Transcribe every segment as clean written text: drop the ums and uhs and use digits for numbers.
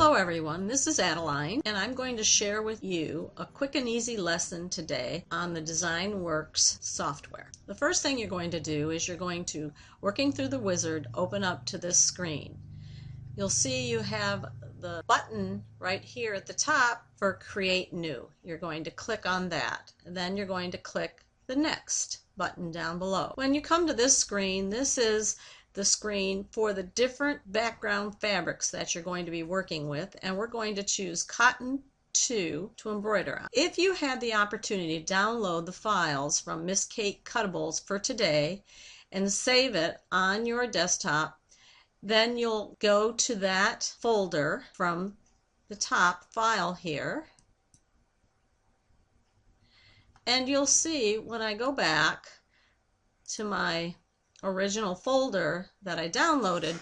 Hello everyone, this is Adeline, and I'm going to share with you a quick and easy lesson today on the DesignWorks software. The first thing you're going to do is you're going to, working through the wizard, open up to this screen. You'll see you have the button right here at the top for Create New. You're going to click on that, and then you're going to click the Next button down below. When you come to this screen, this is the screen for the different background fabrics that you're going to be working with, and we're going to choose Cotton 2 to embroider on. If you had the opportunity to download the files from Miss Kate Cuttables for today and save it on your desktop, then you'll go to that folder from the top file here, and you'll see when I go back to my original folder that I downloaded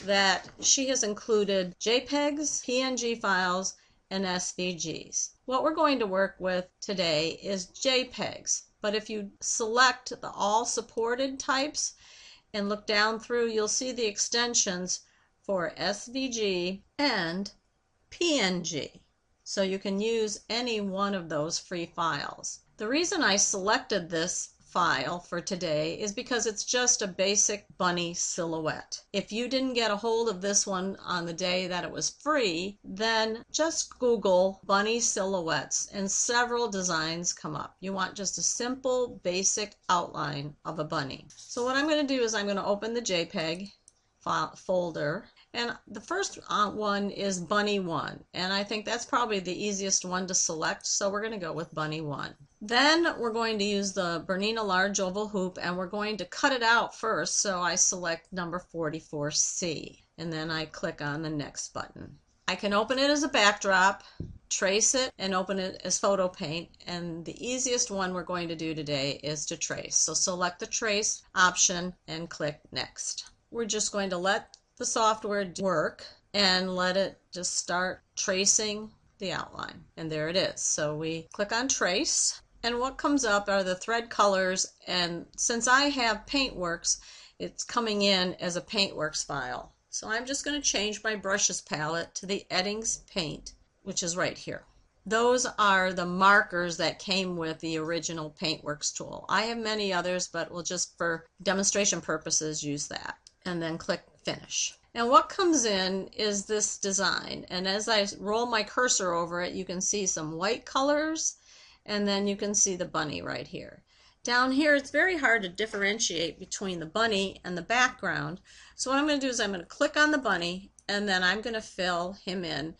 that she has included JPEGs, PNG files, and SVGs. What we're going to work with today is JPEGs, but if you select the all supported types and look down through, you'll see the extensions for SVG and PNG. So you can use any one of those free files. The reason I selected this file for today is because it's just a basic bunny silhouette. If you didn't get a hold of this one on the day that it was free, then just Google bunny silhouettes and several designs come up. You want just a simple basic outline of a bunny. So what I'm going to do is I'm going to open the JPEG folder, and the first one is Bunny 1, and I think that's probably the easiest one to select, so we're going to go with Bunny 1. Then we're going to use the Bernina large oval hoop, and we're going to cut it out first, so I select number 44C, and then I click on the Next button. I can open it as a backdrop, trace it, and open it as photo paint, and the easiest one we're going to do today is to trace. So select the trace option and click Next. We're just going to let the software work and let it just start tracing the outline, and there it is. So we click on Trace, and what comes up are the thread colors, and since I have Paintworks, it's coming in as a Paintworks file. So I'm just going to change my brushes palette to the Eddings Paint, which is right here. Those are the markers that came with the original Paintworks tool. I have many others, but we'll just for demonstration purposes use that, and then click Finish. And what comes in is this design, and as I roll my cursor over it, you can see some white colors, and then you can see the bunny right here. Down here, it's very hard to differentiate between the bunny and the background, so what I'm going to do is I'm going to click on the bunny, and then I'm going to fill him in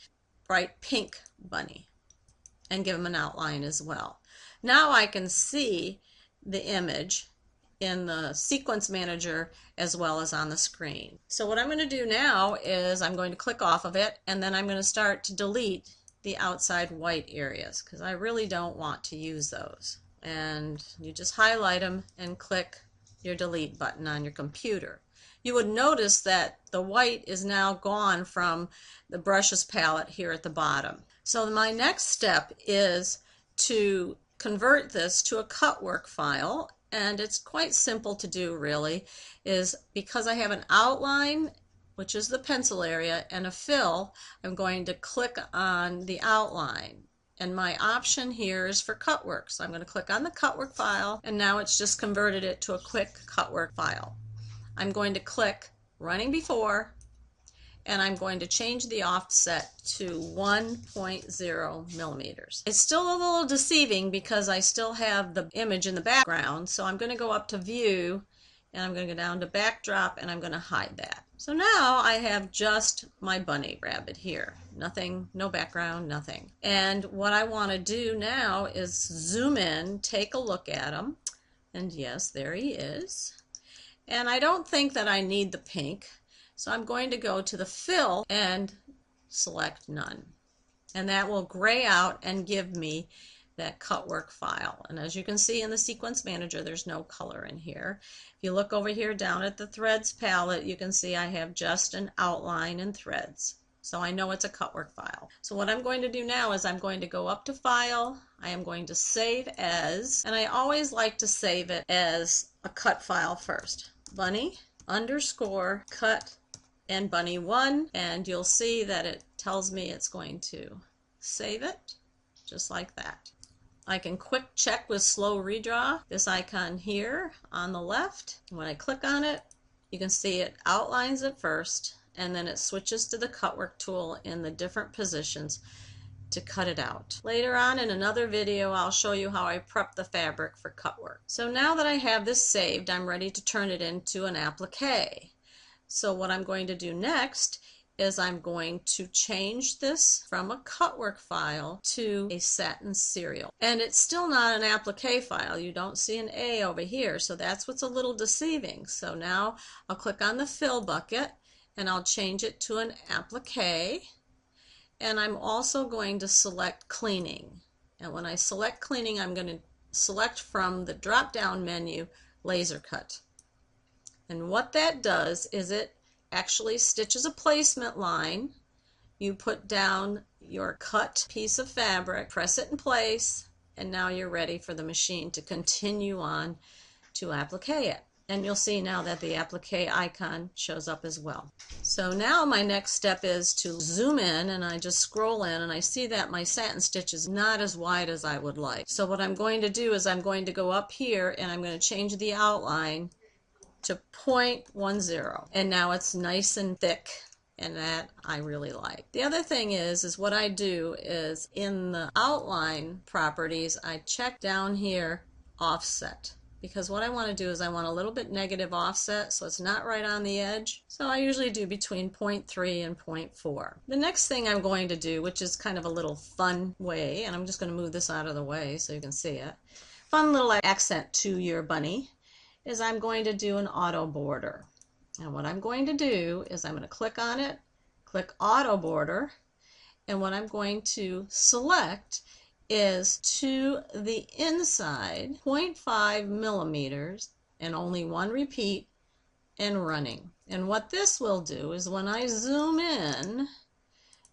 bright pink bunny and give him an outline as well. Now I can see the image in the sequence manager as well as on the screen. So what I'm going to do now is I'm going to click off of it, and then I'm going to start to delete the outside white areas because I really don't want to use those. And you just highlight them and click your delete button on your computer. You would notice that the white is now gone from the brushes palette here at the bottom. So my next step is to convert this to a cutwork file, and it's quite simple to do really, is because I have an outline, which is the pencil area, and a fill, I'm going to click on the outline. And my option here is for cutwork. So I'm going to click on the cutwork file, and now it's just converted it to a quick cutwork file. I'm going to click Running Before, and I'm going to change the offset to 1.0 millimeters. It's still a little deceiving because I still have the image in the background, so I'm going to go up to View, and I'm going to go down to Backdrop, and I'm going to hide that. So now I have just my bunny rabbit here. Nothing, no background, nothing. And what I want to do now is zoom in, take a look at him, and yes, there he is. And I don't think that I need the pink, so I'm going to go to the fill and select none. And that will gray out and give me that cutwork file. And as you can see in the sequence manager, there's no color in here. If you look over here down at the threads palette, you can see I have just an outline and threads. So I know it's a cutwork file. So what I'm going to do now is I'm going to go up to File, I am going to Save As, and I always like to save it as a cut file first. Bunny _ cut and Bunny 1, and you'll see that it tells me it's going to save it, just like that. I can quick check with slow redraw this icon here on the left. When I click on it, you can see it outlines it first, and then it switches to the cutwork tool in the different positions to cut it out. Later on in another video, I'll show you how I prep the fabric for cutwork. So now that I have this saved, I'm ready to turn it into an applique. So what I'm going to do next is I'm going to change this from a cutwork file to a satin serial. And it's still not an applique file. You don't see an A over here, so that's what's a little deceiving. So now I'll click on the fill bucket and I'll change it to an applique. And I'm also going to select cleaning. And when I select cleaning, I'm going to select from the drop-down menu laser cut. And what that does is it actually stitches a placement line. You put down your cut piece of fabric, press it in place, and now you're ready for the machine to continue on to applique it. And you'll see now that the applique icon shows up as well. So now my next step is to zoom in, and I just scroll in and I see that my satin stitch is not as wide as I would like. So what I'm going to do is I'm going to go up here and I'm going to change the outline to 0.10, and now it's nice and thick, and that I really like. The other thing is what I do is in the outline properties I check down here offset, because what I want to do is I want a little bit negative offset so it's not right on the edge. So I usually do between 0.3 and 0.4. The next thing I'm going to do, which is kind of a little fun way, and I'm just going to move this out of the way so you can see it, fun little accent to your bunny, is I'm going to do an auto border. And what I'm going to do is I'm going to click on it, click auto border, and what I'm going to select is to the inside 0.5 millimeters and only one repeat and running. And what this will do is when I zoom in,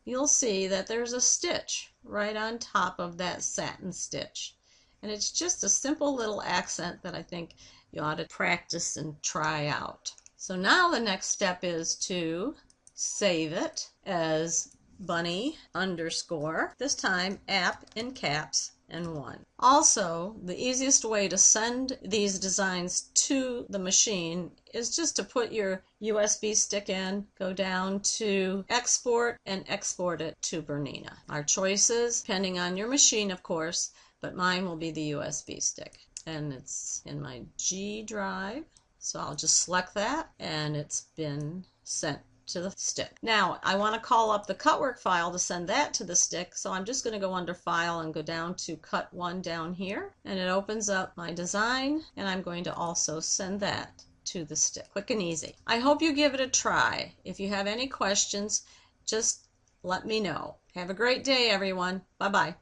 you'll see that there's a stitch right on top of that satin stitch. And it's just a simple little accent that I think you ought to practice and try out. So now the next step is to save it as bunny underscore, this time app in caps and 1. Also, the easiest way to send these designs to the machine is just to put your USB stick in, go down to export, and export it to Bernina. Our choices, depending on your machine of course, but mine will be the USB stick. And it's in my G drive, so I'll just select that and it's been sent to the stick. Now I want to call up the cutwork file to send that to the stick, so I'm just going to go under file and go down to cut 1 down here, and it opens up my design, and I'm going to also send that to the stick. Quick and easy. I hope you give it a try. If you have any questions, just let me know. Have a great day everyone. Bye bye.